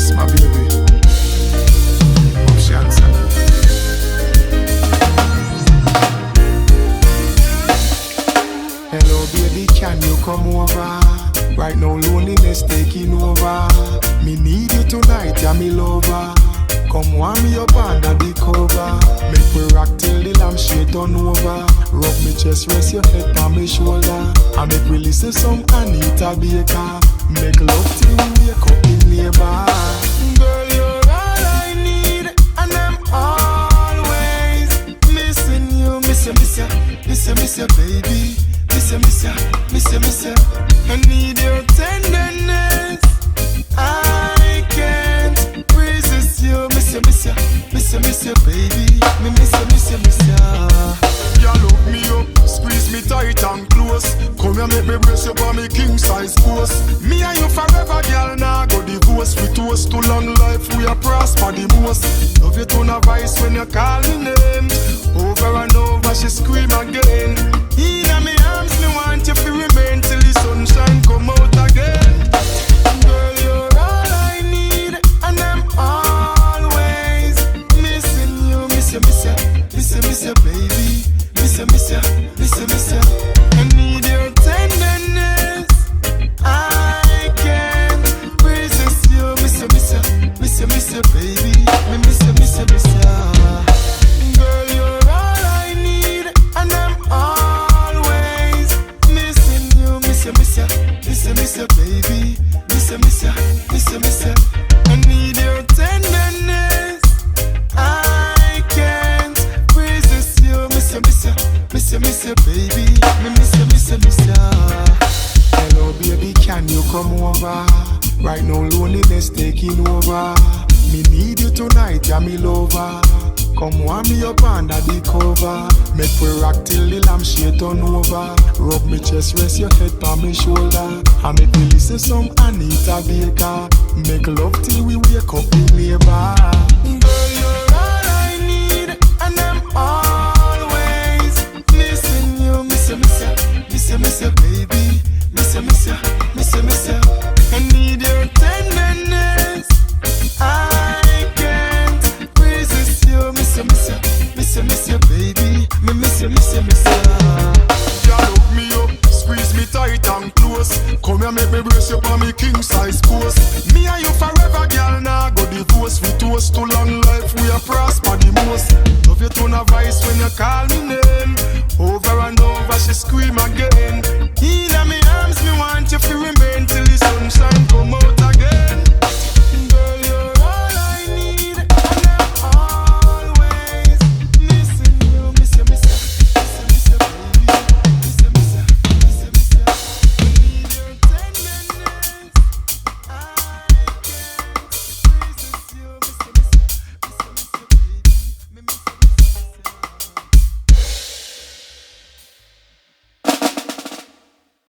Yes, my baby. Options. Hello, baby, can you come over? Right now, loneliness taking over. Me need you tonight, yeah, me lover. Come warm me up under the cover. Make we rock till the lampshade turn over. Rub me chest, rest your head on me shoulder. And make we listen some Anita Baker. Make love till we wake up in labor. Girl, you're all I need, and I'm always missing you. Miss you, baby. Miss you. I need your tenderness. I can't resist you. Miss you, baby. Me miss you. You look me up, squeeze me tight and close. Come here, make me brace you on me king size post. Me and you forever, girl. Now go divorce. We toast to long life. We are prosper the most. Love you to a voice when you call me name. Over and over, she scream again. In my arms, me want you to remain till the sunshine come out again. Girl, you're all I need, and I'm always missing you. Miss you, baby. Miss you. I need your tenderness. I can't resist you. Miss you, baby. Me miss you. Girl, you're all I need, and I'm always missing you. Miss you, baby. Miss you. I need your tenderness. I can't resist you. Miss you, baby. Me miss you. Hello, baby, can you come over? Right now, loneliness taking over. Me need you tonight, yeah, me lover. Come warm me up under the cover. Make we rock till the lampshade turn over. Rub me chest, rest your head on me shoulder. And make me listen some Anita Baker. Make love till we wake up in labor. Girl, you're all I need, and I'm always missing you. Miss you, baby. Miss you. I need your tenderness. I can't resist you. Miss you, baby. Me miss you. You look me up, squeeze me tight and close. Come here, make me brace you on me king size post. Me and you forever, girl. Now go divorce. We toast to long life. We are prosper the most. Love you to a voice when you call me name. Over and over, she scream again.